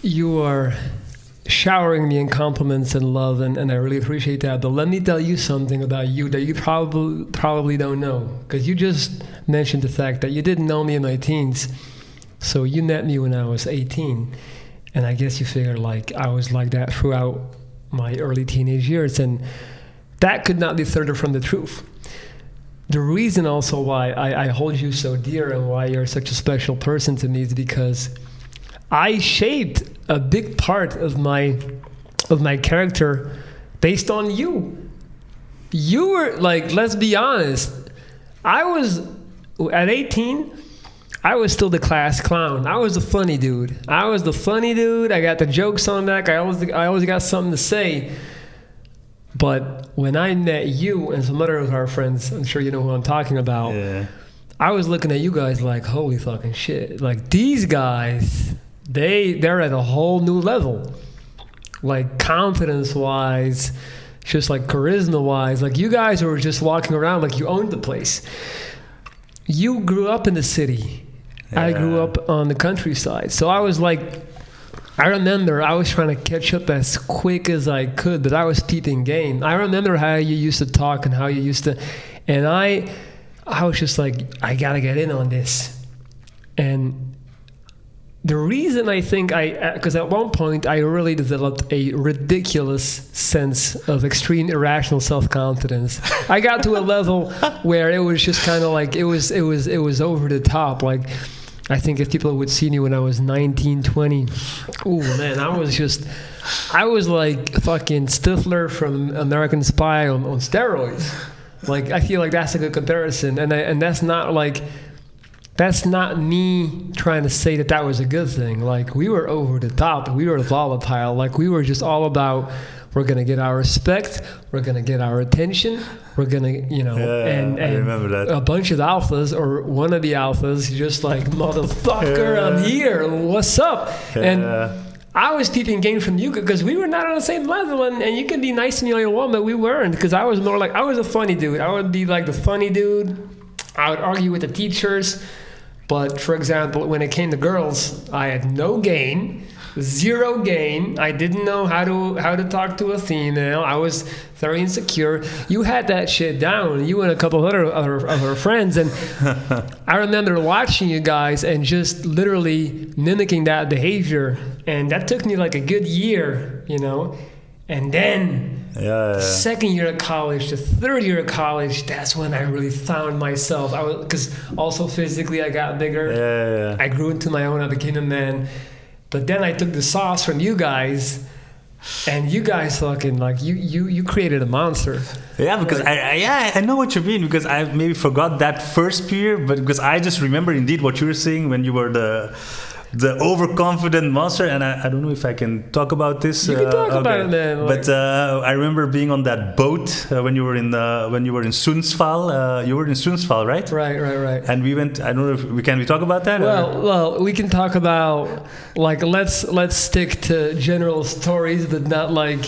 You are showering me in compliments and love, and I really appreciate that. But let me tell you something about you that you probably don't know, because you just mentioned the fact that you didn't know me in my teens. So you met me when I was 18, and I guess you figured like I was like that throughout my early teenage years, and that could not be further from the truth. The reason also why I hold you so dear and why you're such a special person to me is because I shaped a big part of my character based on you. You were like, let's be honest, I was at 18, I was still the class clown. I was the funny dude. I got the jokes on deck. I always got something to say. But when I met you and some other of our friends, I'm sure you know who I'm talking about. Yeah. I was looking at you guys like, holy fucking shit. Like, these guys, they're at a whole new level. Like, confidence-wise, just like charisma-wise. Like, you guys were just walking around like you owned the place. You grew up in the city. Yeah. I grew up on the countryside. So I was like, I remember I was trying to catch up as quick as I could, but I was peeping game. I remember how you used to talk and how you used to, and I was just like, I gotta get in on this. And the reason I think because at one point I really developed a ridiculous sense of extreme irrational self-confidence. I got to a level where it was just kind of like, it was over the top. Like, I think if people would see me when I was 19, 20, oh man, I was like fucking Stifler from American Spy on steroids. Like, I feel like that's a good comparison. And that's not me trying to say that was a good thing. Like, we were over the top, we were volatile. Like, we were just all about, we're going to get our respect, we're going to get our attention, we're going to, and I remember that. A bunch of alphas or wannabe alphas, just like, motherfucker, I'm here, what's up? Yeah. And I was peeping game from you because we were not on the same level, and you can be nice to me all you want, but we weren't, because I was more like, I was a funny dude. I would be like the funny dude. I would argue with the teachers. But for example, when it came to girls, I had no game, zero game. I didn't know how to talk to a female. I was very insecure. You had that shit down. You and a couple of other friends, and I remember watching you guys and just literally mimicking that behavior. And that took me like a good year, And then second year of college, the third year of college, that's when I really found myself. Because also physically I got bigger. I grew into my own. I became a man. But then I took the sauce from you guys, and you guys fucking like you created a monster. Yeah, because I know what you mean, because I maybe forgot that first period, but because I just remember indeed what you were saying when you were the overconfident monster, and I don't know if I can talk about this. You can talk about it, man. But I remember being on that boat when you were in Sundsvall. You were in Sundsvall, right? Right. And we went. I don't know if we talk about that. Well, we can talk about, like, let's stick to general stories, but not like,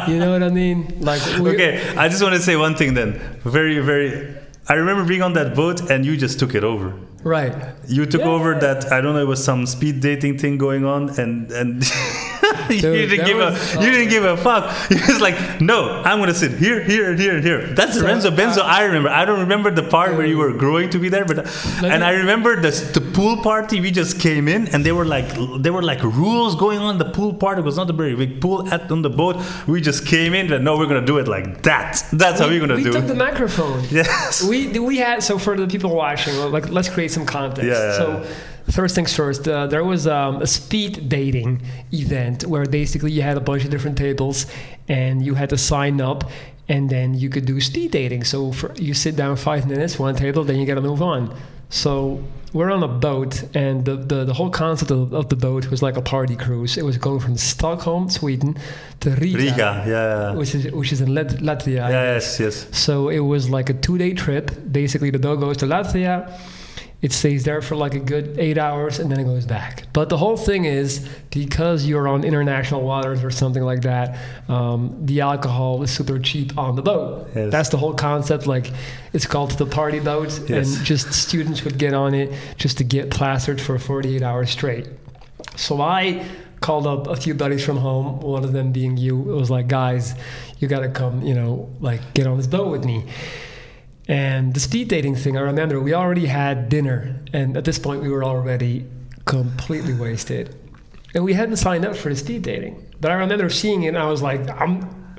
you know what I mean? Like, okay, I just want to say one thing then. Very, very. I remember being on that boat, and you just took it over. Right. You took over that, I don't know, it was some speed dating thing going on, and you didn't give a fuck. You was like, no, I'm going to sit here, and here. That's Renzo Benzo I remember. I don't remember the part where you were growing to be there, but I remember the pool party. We just came in, and there were like rules going on. The pool party was not a very big pool on the boat. We just came in, and no, we're going to do it like that. That's how we're going to do it. We took the microphone. Yes. We had, so for the people watching, like, let's create some context. Yeah. So first things first, there was a speed dating event where basically you had a bunch of different tables and you had to sign up, and then you could do speed dating. So you sit down 5 minutes, one table, then you got to move on. So we're on a boat, and the whole concept of the boat was like a party cruise. It was going from Stockholm, Sweden, to Riga, which is in Latvia. Yes. So it was like a 2-day trip. Basically, the boat goes to Latvia. It stays there for like a good 8 hours, and then it goes back. But the whole thing is, because you're on international waters or something like that, the alcohol is super cheap on the boat. Yes. That's the whole concept. Like, it's called the party boat, and just students would get on it just to get plastered for 48 hours straight. So I called up a few buddies from home, one of them being you. It was like, guys, you gotta come, like get on this boat with me. And the speed dating thing, I remember we already had dinner, and at this point we were already completely wasted. And we hadn't signed up for the speed dating. But I remember seeing it and I was like,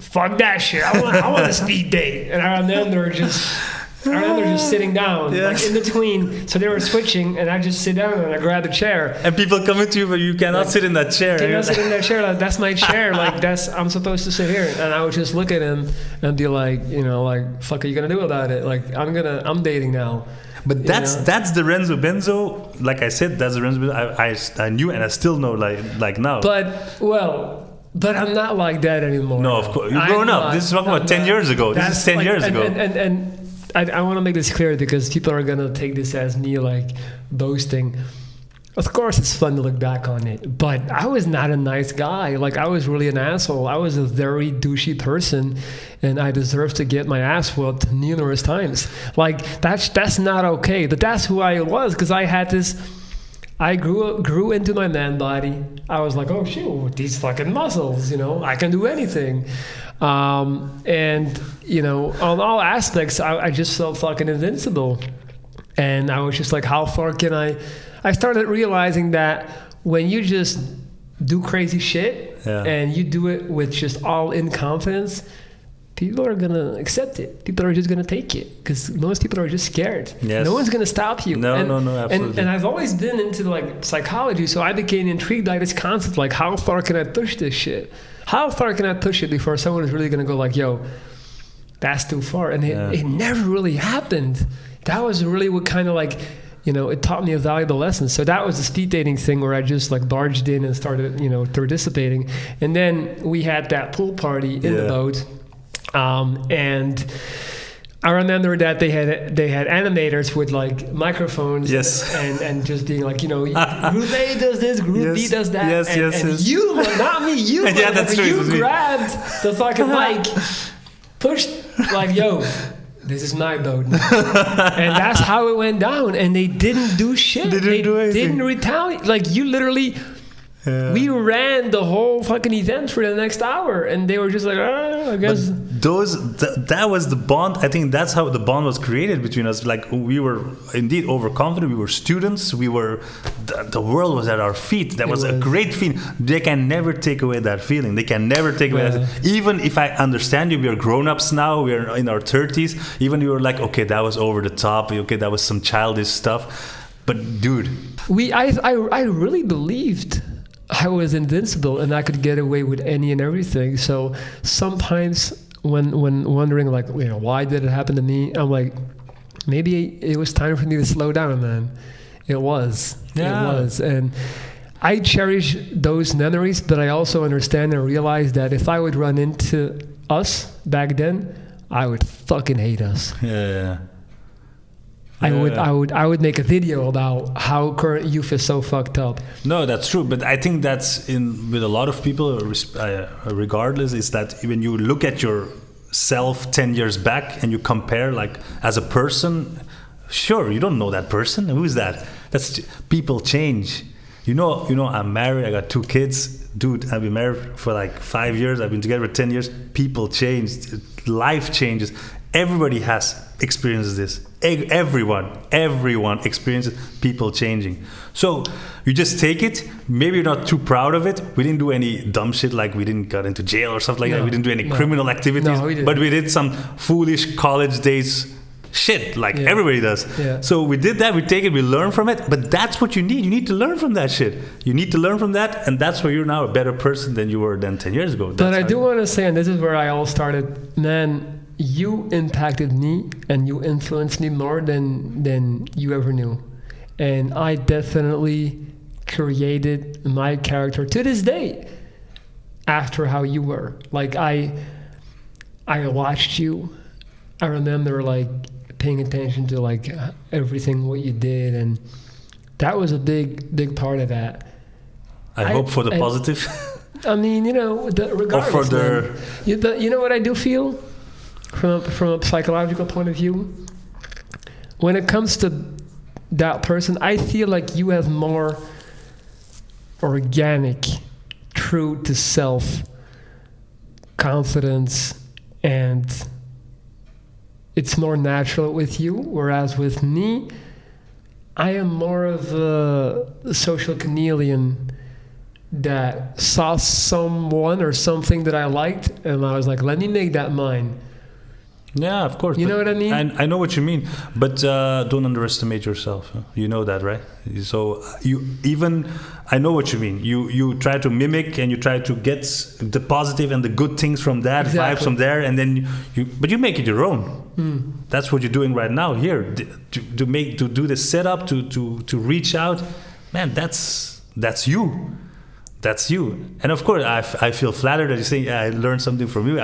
fuck that shit. I want a speed date. And I remember just sitting down, like in between. So they were switching, and I just sit down and I grab a chair. And people come into you, but you cannot sit in that chair. Cannot sit in that chair. Like, that's my chair. Like I'm supposed to sit here. And I would just look at him and be like, like, fuck, are you gonna do about it? Like, I'm dating now. But that's the Renzo Benzo. Like I said, that's the Renzo Benzo I knew, and I still know like now. But I'm not like that anymore. No, of course. You've grown up. This is talking about 10 years ago. This is 10 years ago. And I want to make this clear because people are going to take this as me like boasting. Of course, it's fun to look back on it, but I was not a nice guy. Like, I was really an asshole. I was a very douchey person, and I deserved to get my ass whooped numerous times. Like, that's not okay, but that's who I was because I had this... I grew into my man body. I was like, oh shit, with these fucking muscles, I can do anything. And, on all aspects, I just felt fucking invincible. And I was just like, how far can I started realizing that when you just do crazy shit and you do it with just all in confidence, people are going to accept it. People are just going to take it because most people are just scared. Yes. No one's going to stop you. No, absolutely. And I've always been into like psychology, so I became intrigued by this concept, like how far can I push this shit? How far can I push it before someone is really going to go like, yo, that's too far? And it never really happened. That was really what kind of like, it taught me a valuable lesson. So that was the speed dating thing where I just like barged in and started, participating. And then we had that pool party in the boat. And I remember that they had animators with like microphones, and just being like, Group A does this, Group B does that, and you, not me, you, that's true, you grabbed the fucking mic, pushed like, yo, this is my boat now. And that's how it went down. And they didn't do shit. They didn't retaliate. Like, you literally. We ran the whole fucking event for the next hour, and they were just like, I guess. That was the bond. I think that's how the bond was created between us. Like, we were indeed overconfident. We were students. The world was at our feet. That was a great feeling. They can never take away that feeling. They can never take away that. Even if I understand you, we are grown-ups now. We are in our 30s. Even you were like, okay, that was over the top. Okay, that was some childish stuff. But dude, I really believed I was invincible and I could get away with any and everything. So sometimes when wondering like, why did it happen to me? I'm like, maybe it was time for me to slow down, man. It was. And I cherish those memories, but I also understand and realize that if I would run into us back then, I would fucking hate us. I would make a video about how current youth is so fucked up. No, that's true. But I think that's with a lot of people, regardless, is that when you look at yourself 10 years back and you compare, like, as a person, sure, you don't know that person. Who is that? People change. I'm married. I got 2 kids. Dude, I've been married for like 5 years. I've been together for 10 years. People change. Life changes. Everybody experiences this. Everyone experiences people changing. So you just take it. Maybe you're not too proud of it. We didn't do any dumb shit, like we didn't get into jail or something like that. We didn't do any criminal activities. We didn't. But we did some foolish college days shit, like everybody does. So we did that. We take it. We learn from it. But that's what you need. You need to learn from that shit. You need to learn from that, and that's where you're now a better person than you were then 10 years ago. But I do want to say, and this is where I all started, man. You impacted me and you influenced me more than you ever knew. And I definitely created my character to this day after how you were. Like, I watched you. I remember like paying attention to like everything what you did, and that was a big part of that. I hope for the positive. I mean, regardless. Or for you know what I do feel? From a psychological point of view, when it comes to that person, I feel like you have more organic true to self, confidence, and it's more natural with you. Whereas with me, I am more of a social chameleon that saw someone or something that I liked, and I was like, let me make that mine. Yeah, of course. You know what I mean? I know what you mean, but don't underestimate yourself. You know that, right? So I know what you mean. You try to mimic and you try to get the positive and the good things from that, vibes from there, and then but you make it your own. That's what you're doing right now here. To do the setup, to reach out, man. That's you. That's you. And of course, I feel flattered that you say, I learned something from you.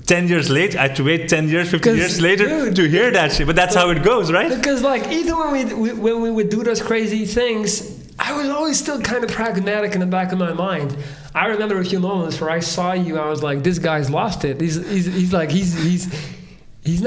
10 years late, I had to wait 10 years, 15 years later to hear that shit. But that's how it goes, right? Because like, even when we would do those crazy things, I was always still kind of pragmatic in the back of my mind. I remember a few moments where I saw you, I was like, this guy's lost it. He's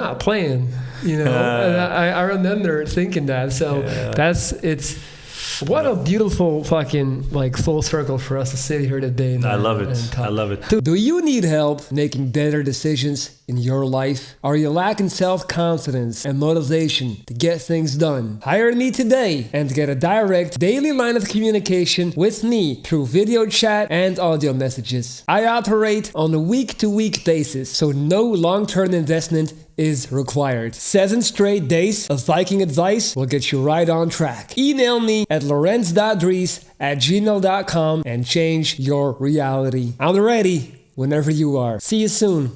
not playing, you know? And I remember thinking that. So what a beautiful fucking like full circle for us to sit here today. I love it. I love it. Do you need help making better decisions in your life? Are you lacking self-confidence and motivation to get things done? Hire me today and get a direct daily line of communication with me through video chat and audio messages. I operate on a week-to-week basis, so no long-term investment is required. 7 straight days of Viking advice will get you right on track. Email me at lorenz.dries@gmail.com and change your reality. I'm ready whenever you are. See you soon.